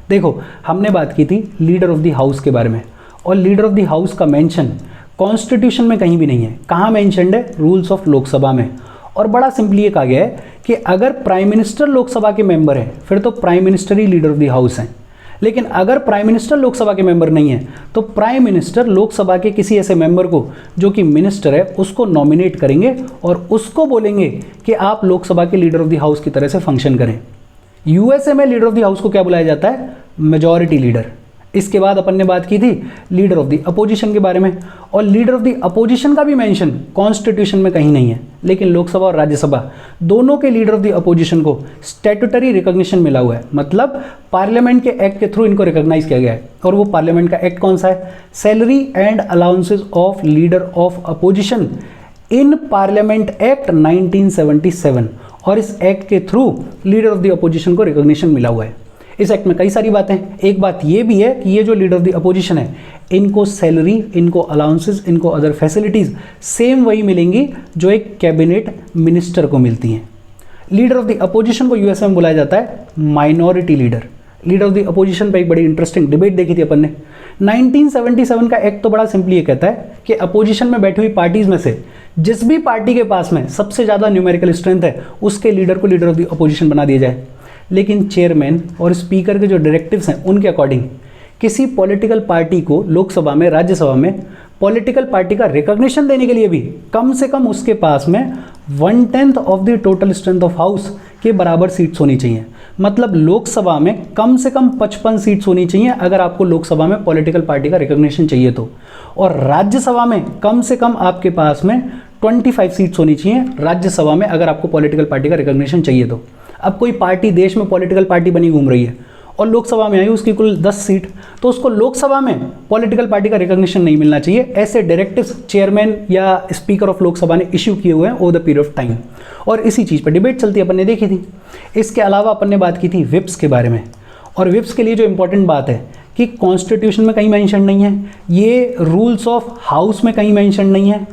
देखो, हमने बात की थी लीडर ऑफ द हाउस के बारे में, और लीडर ऑफ द हाउस का मेंशन कॉन्स्टिट्यूशन में कहीं भी नहीं है। कहाँ मेंशन्ड है? रूल्स ऑफ लोकसभा में। और बड़ा सिंपली ये कहा गया है कि अगर प्राइम मिनिस्टर लोकसभा के मेंबर हैं फिर तो prime minister he leader of the house हैं, लेकिन अगर प्राइम मिनिस्टर लोकसभा के मेंबर नहीं है तो प्राइम मिनिस्टर लोकसभा के किसी ऐसे मेंबर को जो कि मिनिस्टर है उसको नॉमिनेट करेंगे और उसको बोलेंगे कि आप लोकसभा के लीडर ऑफ द हाउस की तरह से फंक्शन करें। यूएसए में लीडर ऑफ द हाउस को क्या बुलाया जाता है? Majority leader. इसके बाद अपन ने बात की थी लीडर ऑफ द अपोजिशन के बारे में, और लीडर ऑफ द अपोजिशन का भी मेंशन कॉन्स्टिट्यूशन में कहीं नहीं है, लेकिन लोकसभा और राज्यसभा दोनों के लीडर ऑफ द अपोजिशन को स्टैट्यूटरी रिकॉग्निशन मिला हुआ है, मतलब पार्लियामेंट के एक्ट के थ्रू इनको रिकॉग्नाइज किया गया है। और वो पार्लियामेंट का एक्ट कौन सा है? Salary and allowances of leader of opposition in parliament act 1977, और इस एक्ट के through leader of the opposition को रिकॉग्निशन मिला हुआ है। इस एक्ट में कई सारी बातें, एक बात ये भी है कि ये जो लीडर ऑफ द अपोजिशन है इनको सैलरी, इनको अलाउंसेस, इनको अदर फैसिलिटीज़ सेम वही मिलेंगी जो एक कैबिनेट मिनिस्टर को मिलती हैं। लीडर ऑफ द अपोजिशन को यूएसए में बुलाया जाता है minority leader. Leader of the opposition पर एक बड़ी इंटरेस्टिंग डिबेट देखी थी अपन ने। 1977 का एक्ट तो बड़ा सिंपली ये कहता है कि अपोजिशन में बैठी हुई पार्टीज में से जिस भी पार्टी के पास में सबसे ज़्यादा न्यूमेरिकल स्ट्रेंथ है उसके लीडर को लीडर ऑफ द अपोजिशन बना दिया जाए। लेकिन चेयरमैन और स्पीकर के जो डायरेक्टिव्स हैं उनके अकॉर्डिंग किसी पॉलिटिकल पार्टी को लोकसभा में, राज्यसभा में पॉलिटिकल पार्टी का रिकॉग्निशन देने के लिए भी कम से कम उसके पास में 1/10 of the total strength of house के बराबर सीट्स होनी चाहिए। मतलब लोकसभा में कम से कम 55 सीट्स होनी चाहिए अगर आपको लोकसभा में पॉलिटिकल पार्टी का रिकॉग्निशन चाहिए तो, और राज्यसभा में कम से कम आपके पास में 25 सीट्स होनी चाहिए राज्यसभा में अगर आपको पॉलिटिकल पार्टी का रिकॉग्निशन चाहिए तो। अब कोई पार्टी देश में पॉलिटिकल पार्टी बनी घूम रही है और लोकसभा में आई उसकी कुल 10 सीट, तो उसको लोकसभा में पॉलिटिकल पार्टी का रिकॉग्निशन नहीं मिलना चाहिए। ऐसे डायरेक्टिव्स चेयरमैन या स्पीकर ऑफ लोकसभा ने इश्यू किए हुए हैं over the period of time, और इसी चीज़ पर डिबेट चलती अपन ने देखी थी। इसके अलावा अपन ने बात की थी विप्स के बारे में, और विप्स के लिए जो इंपॉर्टेंट बात है कि कॉन्स्टिट्यूशन में कहीं मेंशन नहीं है, ये रूल्स ऑफ हाउस में कहीं मेंशन नहीं है,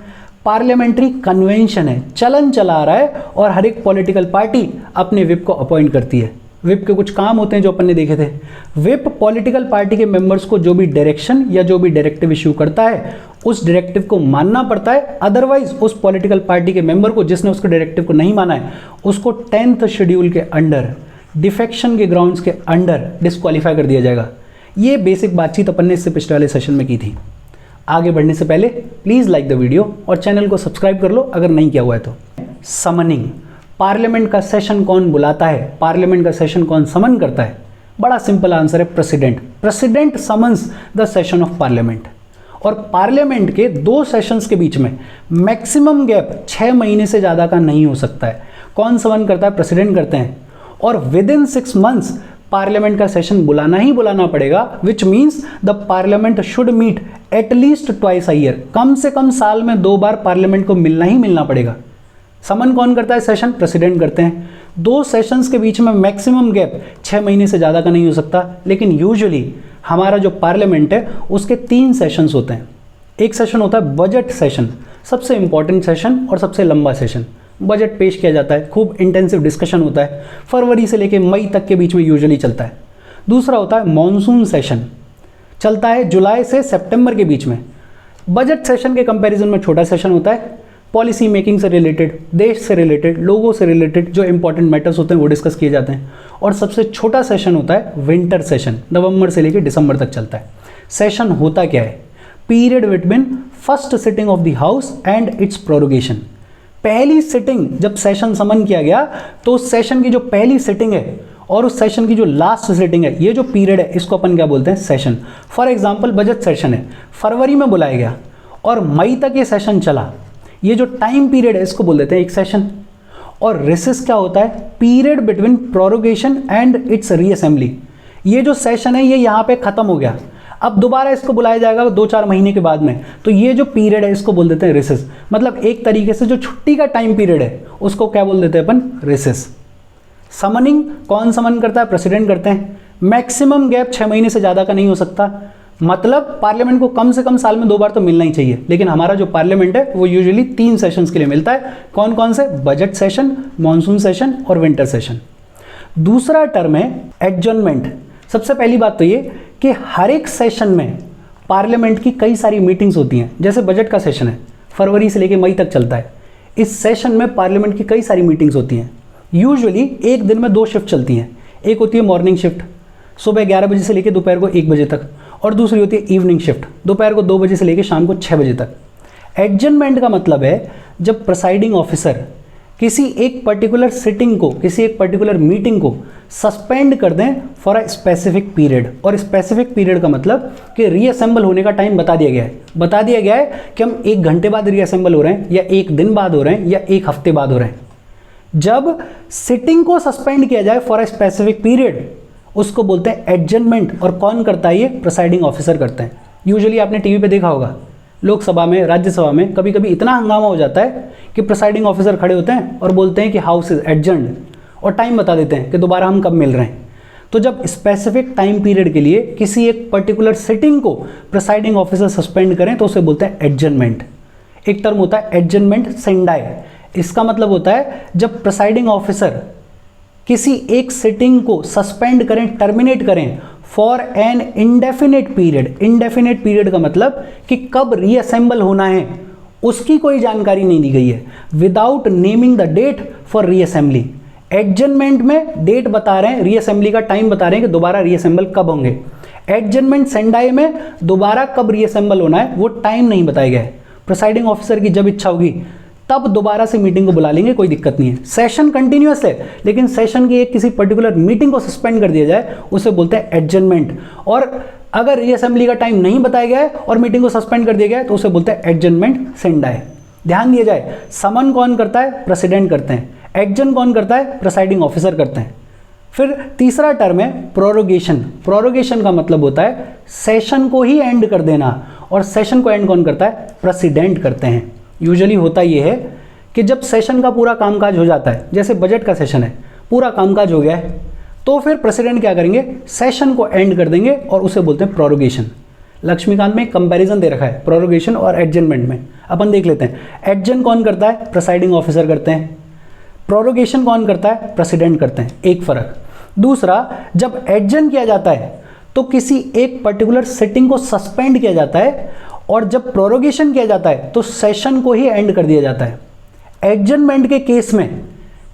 पार्लियामेंट्री कन्वेंशन है, चलन चला रहा है, और हर एक पॉलिटिकल पार्टी अपने विप को अपॉइंट करती है। विप के कुछ काम होते हैं जो अपन ने देखे थे। विप पॉलिटिकल पार्टी के मेंबर्स को जो भी डायरेक्शन या जो भी डायरेक्टिव इश्यू करता है उस डायरेक्टिव को मानना पड़ता है, अदरवाइज उस पॉलिटिकल पार्टी के मेंबर को जिसने उसके डायरेक्टिव को नहीं माना है उसको 10th शेड्यूल के अंडर डिफेक्शन के ग्राउंड्स के अंडर डिस्क्वालीफाई कर दिया जाएगा। ये बेसिक बातचीत अपन ने इससे पिछले वाले सेशन में की थी। आगे बढ़ने से पहले प्लीज़ लाइक द वीडियो और चैनल को सब्सक्राइब कर लो अगर नहीं किया हुआ है तो। समनिंग, पार्लियामेंट का सेशन कौन बुलाता है, पार्लियामेंट का सेशन कौन समन करता है? बड़ा सिंपल आंसर है president. President summons the session of parliament, और पार्लियामेंट के 2 सेशंस के बीच में मैक्सिमम गैप 6 महीने से ज़्यादा का नहीं हो सकता है। कौन समन करता है? प्रेसिडेंट करते हैं, और विद इन 6 मंथ्स पार्लियामेंट का सेशन बुलाना ही बुलाना पड़ेगा, which means the parliament should meet at least twice a year. कम से कम साल में 2 बार पार्लियामेंट को मिलना ही मिलना पड़ेगा। समन कौन करता है? सेशन प्रेसिडेंट करते हैं। 2 सेशंस के बीच में मैक्सिमम गैप 6 महीने से ज़्यादा का नहीं हो सकता, लेकिन यूजुअली हमारा जो पार्लियामेंट है उसके 3 सेशंस होते हैं। एक सेशन होता है बजट सेशन, सबसे इंपॉर्टेंट सेशन और सबसे लंबा सेशन। बजट पेश किया जाता है, खूब इंटेंसिव डिस्कशन होता है, फरवरी से लेकर मई तक के बीच में यूजुअली चलता है। दूसरा होता है मॉनसून सेशन, चलता है जुलाई से सितंबर के बीच में। बजट सेशन के कंपैरिजन में छोटा सेशन होता है, पॉलिसी मेकिंग से रिलेटेड, देश से रिलेटेड, लोगों से रिलेटेड जो इंपॉर्टेंट मैटर्स होते हैं वो डिस्कस किए जाते हैं। और सबसे छोटा सेशन होता है विंटर सेशन, नवंबर से लेकर दिसंबर तक चलता है। सेशन होता क्या है? Period between first sitting of the house and it's prorogation. पहली सिटिंग जब सेशन समन किया गया तो उस सेशन की जो पहली सिटिंग है और उस सेशन की जो लास्ट सिटिंग है, ये जो पीरियड है इसको अपन क्या बोलते हैं? Session. For example budget session है, फरवरी में बुलाया गया और मई तक ये सेशन चला, ये जो टाइम पीरियड है इसको बोल देते हैं एक सेशन। और रिसेस क्या होता है? Period between prorogation and it's reassembly. ये जो सेशन है ये यहाँ पे खत्म हो गया, अब दोबारा इसको बुलाया जाएगा 2-4 महीने के बाद में, तो ये जो पीरियड है इसको बोल देते हैं रिसेस। मतलब एक तरीके से जो छुट्टी का टाइम पीरियड है उसको क्या बोल देते हैं अपन? रिसेस। समनिंग कौन समन करता है? प्रेसिडेंट करते हैं। मैक्सिमम गैप 6 महीने से ज़्यादा का नहीं हो सकता, मतलब पार्लियामेंट को कम से कम साल में 2 बार तो मिलना ही चाहिए। लेकिन हमारा जो पार्लियामेंट है वो यूजुअली 3 सेशंस के लिए मिलता है। कौन कौन से? बजट सेशन, मॉनसून सेशन और विंटर सेशन। दूसरा टर्म है एडजर्नमेंट। सबसे पहली बात तो ये कि हर एक सेशन में पार्लियामेंट की कई सारी मीटिंग्स होती हैं। जैसे बजट का सेशन है, फरवरी से लेकर मई तक चलता है। इस सेशन में पार्लियामेंट की कई सारी मीटिंग्स होती हैं। यूजुअली एक दिन में 2 शिफ्ट चलती हैं। एक होती है मॉर्निंग शिफ्ट, सुबह 11 बजे से लेकर दोपहर को 1 बजे तक, और दूसरी होती है इवनिंग शिफ्ट, दोपहर को 2 बजे से लेकर शाम को 6 बजे तक। एडजर्नमेंट का मतलब है जब प्रिसाइडिंग ऑफिसर किसी एक पर्टिकुलर सिटिंग को, किसी एक पर्टिकुलर मीटिंग को सस्पेंड कर दें फॉर अ स्पेसिफिक पीरियड। और स्पेसिफिक पीरियड का मतलब कि रीअसेंबल होने का टाइम बता दिया गया है। बता दिया गया है कि हम 1 घंटे बाद रीअसेंबल हो रहे हैं, या 1 दिन बाद हो रहे हैं, या 1 हफ्ते बाद हो रहे हैं। जब सिटिंग को सस्पेंड किया जाए फॉर अ स्पेसिफिक पीरियड, उसको बोलते हैं एडजर्नमेंट। और कौन करता है ये? प्रिसाइडिंग ऑफिसर करते हैं। यूजुअली आपने टीवी पे देखा होगा, लोकसभा में, राज्यसभा में कभी कभी इतना हंगामा हो जाता है कि प्रिसाइडिंग ऑफिसर खड़े होते हैं और बोलते हैं कि हाउस इज एडजर्न्ड, और टाइम बता देते हैं कि दोबारा हम कब मिल रहे हैं। तो जब स्पेसिफिक टाइम पीरियड के लिए किसी एक पर्टिकुलर सिटिंग को प्रिसाइडिंग ऑफिसर सस्पेंड करें तो उसे बोलते हैं एडजर्नमेंट। एक टर्म होता है एडजर्नमेंट सेंडाई। इसका मतलब होता है जब प्रिसाइडिंग ऑफिसर किसी एक सिटिंग को सस्पेंड करें, टर्मिनेट करें for an indefinite period. Indefinite period का मतलब कि कब रीअसेंबल होना है उसकी कोई जानकारी नहीं दी गई है, without naming the date for reassembly. Adjournment में डेट बता रहे हैं, रीअसेंबली का टाइम बता रहे हैं कि दोबारा रीअसेंबल कब होंगे। एडजर्नमेंट सेंडाई में दोबारा कब रीअसेंबल होना है वो टाइम नहीं बताया गया है। प्रिसाइडिंग ऑफिसर की जब इच्छा होगी तब दोबारा से मीटिंग को बुला लेंगे, कोई दिक्कत नहीं है। सेशन कंटिन्यूअस है, लेकिन सेशन की एक किसी पर्टिकुलर मीटिंग को सस्पेंड कर दिया जाए उसे बोलते हैं एडजर्नमेंट। और अगर रीअसेंबली का टाइम नहीं बताया गया है और मीटिंग को सस्पेंड कर दिया गया है तो उसे बोलते हैं एडजर्नमेंट सेंडाई। ध्यान दिया जाए, समन कौन करता है? प्रेसिडेंट करते हैं। एडजर्न कौन करता है? प्रिसाइडिंग ऑफिसर करते हैं। फिर तीसरा टर्म है प्रोरोगेशन। प्रोरोगेशन का मतलब होता है सेशन को ही एंड कर देना, और सेशन को एंड कौन करता है? प्रेसिडेंट करते हैं। यूजुअली होता यह है कि जब सेशन का पूरा कामकाज हो जाता है, जैसे बजट का सेशन है, पूरा कामकाज हो गया है, तो फिर प्रेसिडेंट क्या करेंगे? सेशन को एंड कर देंगे और उसे बोलते हैं प्रोरोगेशन। लक्ष्मीकांत में कंपैरिजन दे रखा है प्रोरोगेशन और एडजर्नमेंट में, अपन देख लेते हैं। एडजर्न कौन करता है? प्रिसाइडिंग ऑफिसर करते हैं। प्रोरोगेशन कौन करता है? प्रेसिडेंट करते हैं। एक फर्क। दूसरा, जब एडजर्न किया जाता है तो किसी एक पर्टिकुलर सिटिंग को सस्पेंड किया जाता है, और जब प्रोरोगेशन किया जाता है तो सेशन को ही एंड कर दिया जाता है। एडजर्नमेंट के केस में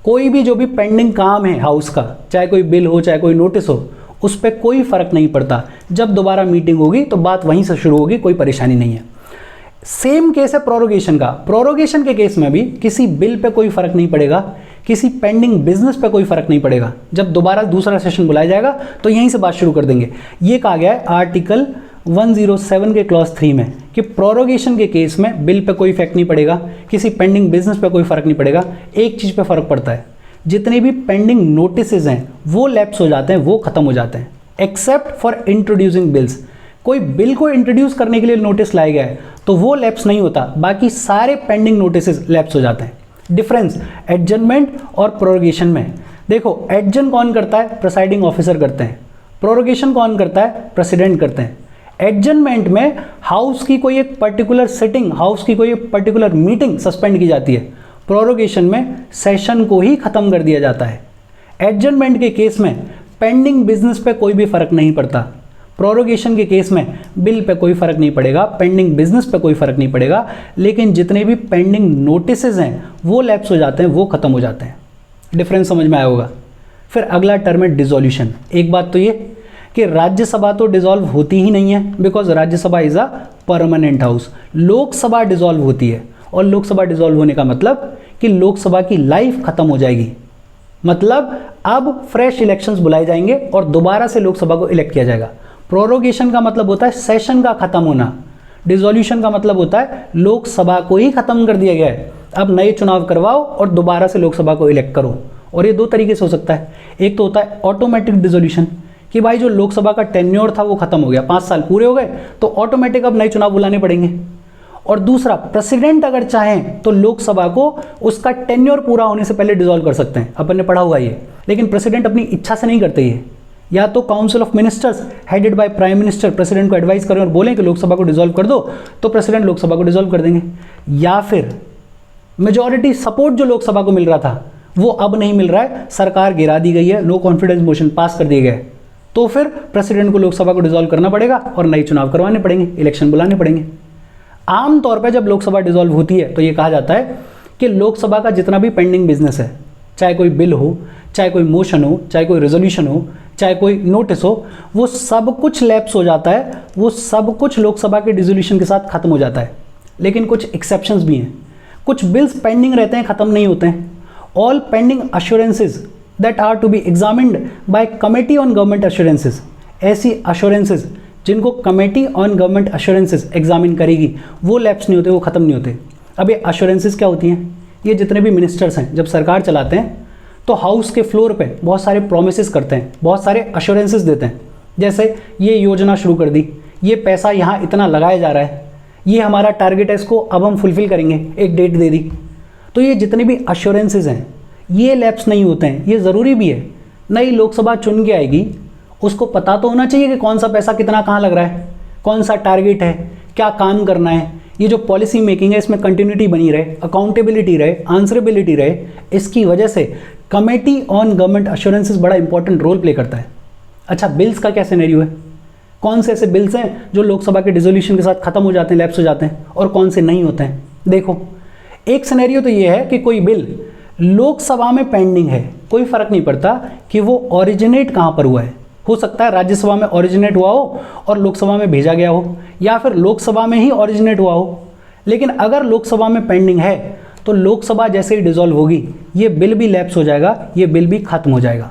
कोई भी जो भी पेंडिंग काम है हाउस का, चाहे कोई बिल हो चाहे कोई नोटिस हो, उस पर कोई फर्क नहीं पड़ता। जब दोबारा मीटिंग होगी तो बात वहीं से शुरू होगी, कोई परेशानी नहीं है। सेम केस है प्रोरोगेशन का। प्रोरोगेशन के केस में भी किसी बिल पे कोई फर्क नहीं पड़ेगा, किसी पेंडिंग बिजनेस पे कोई फर्क नहीं पड़ेगा। जब दोबारा दूसरा सेशन बुलाया जाएगा तो यहीं से बात शुरू कर देंगे। ये कहा गया है आर्टिकल 107 के क्लॉज 3 में कि प्रोरोगेशन के केस में बिल पे कोई इफेक्ट नहीं पड़ेगा, किसी पेंडिंग बिजनेस पे कोई फर्क नहीं पड़ेगा। एक चीज़ पे फर्क पड़ता है, जितने भी पेंडिंग नोटिसेज हैं वो लैप्स हो जाते हैं, वो खत्म हो जाते हैं, एक्सेप्ट फॉर इंट्रोड्यूसिंग बिल्स। कोई बिल को इंट्रोड्यूस करने के लिए नोटिस लाया गया है तो वो लैप्स नहीं होता, बाकी सारे पेंडिंग नोटिसेज लैप्स हो जाते हैं। डिफरेंस एडजर्नमेंट और प्रोरोगेशन में देखो, एडजर्न कौन करता है? प्रिसाइडिंग ऑफिसर करते हैं। प्रोरोगेशन कौन करता है? प्रेसिडेंट करते हैं। एडजर्नमेंट में हाउस की कोई एक पर्टिकुलर सिटिंग, हाउस की कोई एक पर्टिकुलर मीटिंग सस्पेंड की जाती है। प्रोरोगेशन में सेशन को ही खत्म कर दिया जाता है। एडजर्नमेंट के केस में पेंडिंग बिजनेस पे कोई भी फर्क नहीं पड़ता। प्रोरोगेशन के केस में बिल पे कोई फर्क नहीं पड़ेगा, पेंडिंग बिजनेस पे कोई फर्क नहीं पड़ेगा, लेकिन जितने भी पेंडिंग नोटिसेज हैं वो लैप्स हो जाते हैं, वो खत्म हो जाते हैं। डिफरेंस समझ में आया होगा। फिर अगला टर्म है डिसॉल्यूशन। एक बात तो ये कि राज्यसभा तो डिसॉल्व होती ही नहीं है, because Rajya Sabha is a permanent house. Lok Sabha dissolve होती है, और लोकसभा डिसॉल्व होने का मतलब कि लोकसभा की लाइफ खत्म हो जाएगी। मतलब अब फ्रेश इलेक्शंस बुलाए जाएंगे और दोबारा से लोकसभा को इलेक्ट किया जाएगा। प्रोरोगेशन का मतलब होता है सेशन का खत्म होना। डिसॉल्यूशन का मतलब होता है लोकसभा को ही खत्म कर दिया गया है, अब नए चुनाव करवाओ और दोबारा से लोकसभा को इलेक्ट करो। और ये 2 तरीके से हो सकता है। एक तो होता है ऑटोमेटिक डिसॉल्यूशन कि भाई जो लोकसभा का टेन्योर था वो खत्म हो गया, 5 साल पूरे हो गए तो ऑटोमेटिक अब नए चुनाव बुलाने पड़ेंगे। और दूसरा, प्रेसिडेंट अगर चाहें तो लोकसभा को उसका टेन्योर पूरा होने से पहले डिसॉल्व कर सकते हैं, अपन ने पढ़ा हुआ ये। लेकिन प्रेसिडेंट अपनी इच्छा से नहीं करते ये, या तो council of ministers headed by prime minister president को एडवाइस करें और बोलें कि लोकसभा को डिसॉल्व कर दो, तो प्रेसिडेंट लोकसभा को डिसॉल्व कर देंगे। या फिर मेजॉरिटी सपोर्ट जो लोकसभा को मिल रहा था वो अब नहीं मिल रहा है, सरकार गिरा दी गई है, नो कॉन्फिडेंस मोशन पास कर दिया गया है, तो फिर प्रेसिडेंट को लोकसभा को डिसॉल्व करना पड़ेगा और नए चुनाव करवाने पड़ेंगे, इलेक्शन बुलाने पड़ेंगे। आमतौर पर जब लोकसभा डिसॉल्व होती है तो ये कहा जाता है कि लोकसभा का जितना भी पेंडिंग बिजनेस है, चाहे कोई बिल हो, चाहे कोई मोशन हो, चाहे कोई रेजोल्यूशन हो, चाहे कोई नोटिस हो, वो सब कुछ लैप्स हो जाता है, वो सब कुछ लोकसभा के डिसोल्यूशन के साथ खत्म हो जाता है। लेकिन कुछ एक्सेप्शंस भी हैं, कुछ बिल्स पेंडिंग रहते हैं, खत्म नहीं होते हैं। All pending assurances that are to be examined by committee on government assurances, ऐसी अश्योरेंसेज जिनको committee on government assurances examine करेगी, वो लैप्स नहीं होते, वो खत्म नहीं होते। अब ये अश्योरेंसेज क्या होती हैं? ये जितने भी मिनिस्टर्स हैं जब सरकार चलाते हैं तो हाउस के फ्लोर पे बहुत सारे प्रोमिसेस करते हैं, बहुत सारे अश्योरेंसेस देते हैं, जैसे ये योजना शुरू कर दी, ये पैसा यहाँ इतना लगाया जा रहा है, ये हमारा टारगेट है, इसको अब हम फुलफिल करेंगे, एक डेट दे दी। तो ये जितने भी अश्योरेंसेस हैं ये लैप्स नहीं होते हैं, ये ज़रूरी भी है। नई लोकसभा चुन के आएगी, उसको पता तो होना चाहिए कि कौन सा पैसा कितना कहाँ लग रहा है, कौन सा टारगेट है, क्या काम करना है, ये जो पॉलिसी मेकिंग है इसमें कंटिन्यूटी बनी रहे, अकाउंटेबिलिटी रहे, आंसरेबिलिटी रहे। इसकी वजह से कमेटी ऑन गवर्नमेंट अश्योरेंसेस बड़ा इंपॉर्टेंट रोल प्ले करता है। अच्छा, बिल्स का क्या सिनेरियो है? कौन से ऐसे बिल्स हैं जो लोकसभा के डिसोल्यूशन के साथ खत्म हो जाते हैं, लैप्स हो जाते हैं, और कौन से नहीं होते हैं? देखो, एक सिनेरियो तो ये है कि कोई बिल लोकसभा में पेंडिंग है, कोई फर्क नहीं पड़ता कि वो ओरिजिनेट कहाँ पर हुआ है। हो सकता है राज्यसभा में ओरिजिनेट हुआ हो और लोकसभा में भेजा गया हो, या फिर लोकसभा में ही ओरिजिनेट हुआ हो। लेकिन अगर लोकसभा में पेंडिंग है तो लोकसभा जैसे ही डिसॉल्व होगी ये बिल भी लैप्स हो जाएगा, ये बिल भी खत्म हो जाएगा।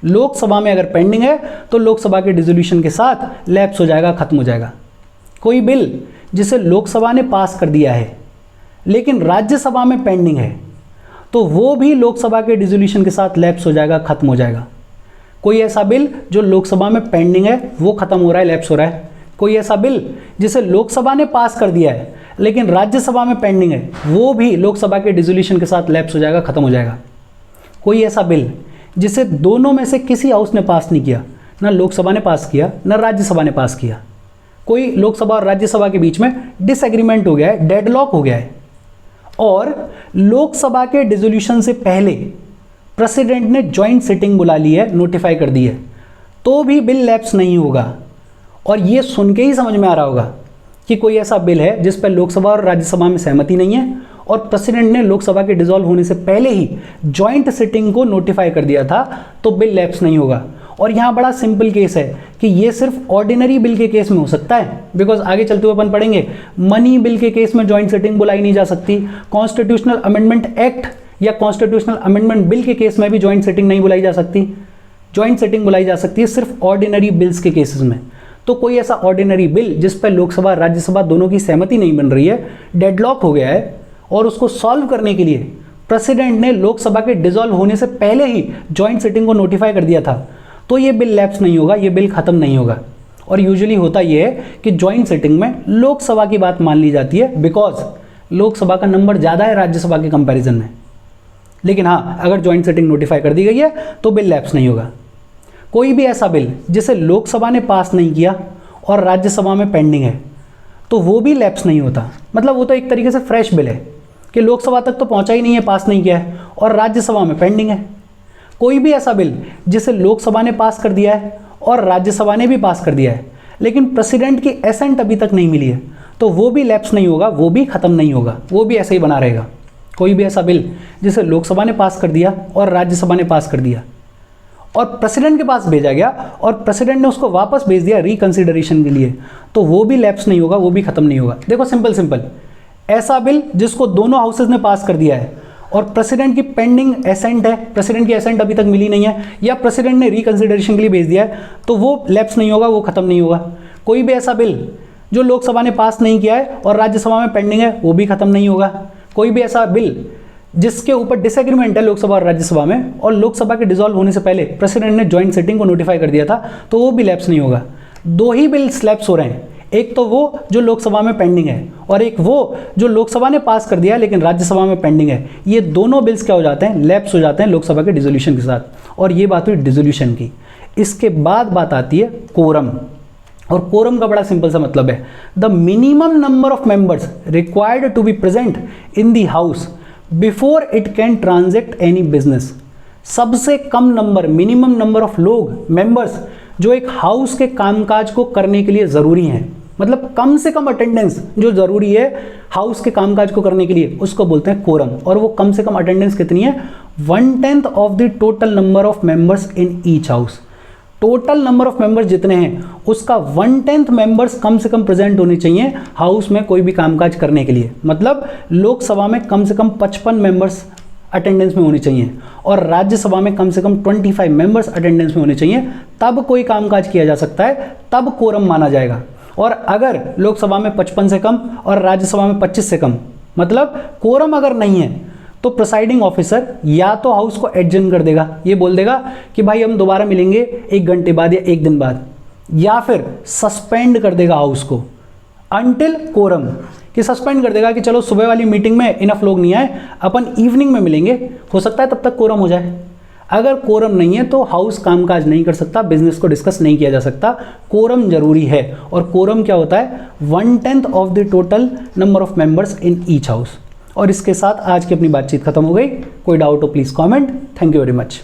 लोकसभा में अगर पेंडिंग है तो लोकसभा के डिसोल्यूशन के साथ लैप्स हो जाएगा, खत्म हो जाएगा। कोई बिल जिसे लोकसभा ने पास कर दिया है लेकिन राज्यसभा में पेंडिंग है तो वो भी लोकसभा के डिसोल्यूशन के साथ लैप्स हो जाएगा, खत्म हो जाएगा। कोई ऐसा बिल जो लोकसभा में पेंडिंग है वो खत्म हो रहा है, लैप्स हो रहा है। कोई ऐसा बिल जिसे लोकसभा ने पास कर दिया है लेकिन राज्यसभा में पेंडिंग है वो भी लोकसभा के डिसोल्यूशन के साथ लैप्स हो जाएगा, खत्म हो जाएगा। कोई ऐसा बिल जिसे दोनों में से किसी हाउस ने पास नहीं किया, ना लोकसभा ने पास किया ना राज्यसभा ने पास किया, कोई लोकसभा और राज्यसभा के बीच में डिसएग्रीमेंट हो गया है, डेडलॉक हो गया है, और लोकसभा के डिसोल्यूशन से पहले प्रेसिडेंट ने ज्वाइंट सिटिंग बुला ली है, नोटिफाई कर दी है, तो भी बिल लैप्स नहीं होगा। और ये सुन के ही समझ में आ रहा होगा कि कोई ऐसा बिल है जिस पर लोकसभा और राज्यसभा में सहमति नहीं है और प्रेसिडेंट ने लोकसभा के डिसॉल्व होने से पहले ही ज्वाइंट सिटिंग को नोटिफाई कर दिया था, तो बिल लैप्स नहीं होगा। और यहाँ बड़ा सिंपल केस है कि ये सिर्फ ऑर्डिनरी बिल के केस में हो सकता है, बिकॉज आगे चलते हुए अपन पढ़ेंगे मनी बिल के केस में ज्वाइंट सिटिंग बुलाई नहीं जा सकती, कॉन्स्टिट्यूशनल अमेंडमेंट एक्ट या कॉन्स्टिट्यूशनल अमेंडमेंट बिल के केस में भी ज्वाइंट सिटिंग नहीं बुलाई जा सकती। ज्वाइंट सिटिंग बुलाई जा सकती है सिर्फ ऑर्डिनरी बिल्स के केसेस में। तो कोई ऐसा ऑर्डिनरी बिल जिस पर लोकसभा राज्यसभा दोनों की सहमति नहीं बन रही है, डेडलॉक हो गया है, और उसको सॉल्व करने के लिए प्रेसिडेंट ने लोकसभा के डिसॉल्व होने से पहले ही ज्वाइंट सिटिंग को नोटिफाई कर दिया था, तो ये बिल लैप्स नहीं होगा, ये बिल खत्म नहीं होगा। और यूजुअली होता ये है कि ज्वाइंट सिटिंग में लोकसभा की बात मान ली जाती है, बिकॉज लोकसभा का नंबर ज़्यादा है राज्यसभा के कंपैरिजन में। लेकिन हाँ, अगर ज्वाइंट सिटिंग नोटिफाई कर दी गई है तो बिल लैप्स नहीं होगा। कोई भी ऐसा बिल जिसे लोकसभा ने पास नहीं किया और राज्यसभा में पेंडिंग है तो वो भी लैप्स नहीं होता। मतलब वो तो एक तरीके से फ्रेश बिल है कि लोकसभा तक तो पहुंचा ही नहीं है, पास नहीं किया है, और राज्यसभा में पेंडिंग है। कोई भी ऐसा बिल जिसे लोकसभा ने पास कर दिया है और राज्यसभा ने भी पास कर दिया है लेकिन प्रेसिडेंट की एसेंट अभी तक नहीं मिली है, तो वो भी लैप्स नहीं होगा, वो भी खत्म नहीं होगा, वो भी ऐसे ही बना रहेगा। कोई भी ऐसा बिल जिसे लोकसभा ने पास कर दिया और राज्यसभा ने पास कर दिया और प्रेसिडेंट के पास भेजा गया और प्रेसिडेंट ने उसको वापस भेज दिया रिकंसिडरेशन के लिए, तो वो भी लैप्स नहीं होगा, वो भी खत्म नहीं होगा। देखो सिंपल ऐसा बिल जिसको दोनों हाउसेज ने पास कर दिया है और प्रेसिडेंट की पेंडिंग एसेंट है, प्रेसिडेंट की एसेंट अभी तक मिली नहीं है, या प्रेसिडेंट ने रिकंसिडरेशन के लिए भेज दिया है, तो वो लैप्स नहीं होगा, वो खत्म नहीं होगा। कोई भी ऐसा बिल जो लोकसभा ने पास नहीं किया है और राज्यसभा में पेंडिंग है, वो भी खत्म नहीं होगा। कोई भी ऐसा बिल जिसके ऊपर डिसएग्रीमेंट है लोकसभा और राज्यसभा में और लोकसभा के डिसॉल्व होने से पहले प्रेसिडेंट ने ज्वाइंट सिटिंग को नोटिफाई कर दिया था, तो वो भी लैप्स नहीं होगा। दो ही बिल्स लैप्स हो रहे हैं, एक तो वो जो लोकसभा में पेंडिंग है और एक वो जो लोकसभा ने पास कर दिया लेकिन राज्यसभा में पेंडिंग है। ये दोनों बिल्स क्या हो जाते हैं, लैप्स हो जाते हैं लोकसभा के डिसोल्यूशन के साथ। और ये बात हुई डिसोल्यूशन की। इसके बाद बात आती है कोरम, और कोरम का बड़ा सिंपल सा मतलब है the minimum number of members required to be present in the house before it can transact any business. सबसे कम नंबर, मिनिमम नंबर ऑफ लोग, मेंबर्स जो एक हाउस के कामकाज को करने के लिए ज़रूरी हैं, मतलब कम से कम अटेंडेंस जो ज़रूरी है हाउस के कामकाज को करने के लिए, उसको बोलते हैं कोरम। और वो कम से कम अटेंडेंस कितनी है? 1/10 of the total number of members in each house. Total number of members जितने हैं उसका 1/10 मेंबर्स कम से कम प्रेजेंट होने चाहिए हाउस में कोई भी कामकाज करने के लिए। मतलब लोकसभा में कम से कम 55 मेंबर्स अटेंडेंस में होने चाहिए और राज्यसभा में कम से कम 25 मेंबर्स अटेंडेंस में होने चाहिए, तब कोई कामकाज किया जा सकता है, तब कोरम माना जाएगा। और अगर लोकसभा में 55 से कम और राज्यसभा में 25 से कम, मतलब कोरम अगर नहीं है, तो प्रिसाइडिंग ऑफिसर या तो हाउस को एडजर्न कर देगा, ये बोल देगा कि भाई हम दोबारा मिलेंगे 1 घंटे बाद या 1 दिन बाद, या फिर सस्पेंड कर देगा हाउस को अंटिल कोरम, कि सस्पेंड कर देगा कि चलो सुबह वाली मीटिंग में इनफ लोग नहीं आए, अपन इवनिंग में मिलेंगे, हो सकता है तब तक कोरम हो जाए। अगर कोरम नहीं है तो हाउस कामकाज नहीं कर सकता, बिजनेस को डिस्कस नहीं किया जा सकता। कोरम जरूरी है। और कोरम क्या होता है? 1/10 of the total number of members in each house. और इसके साथ आज की अपनी बातचीत खत्म हो गई। कोई डाउट हो please comment. Thank you very much.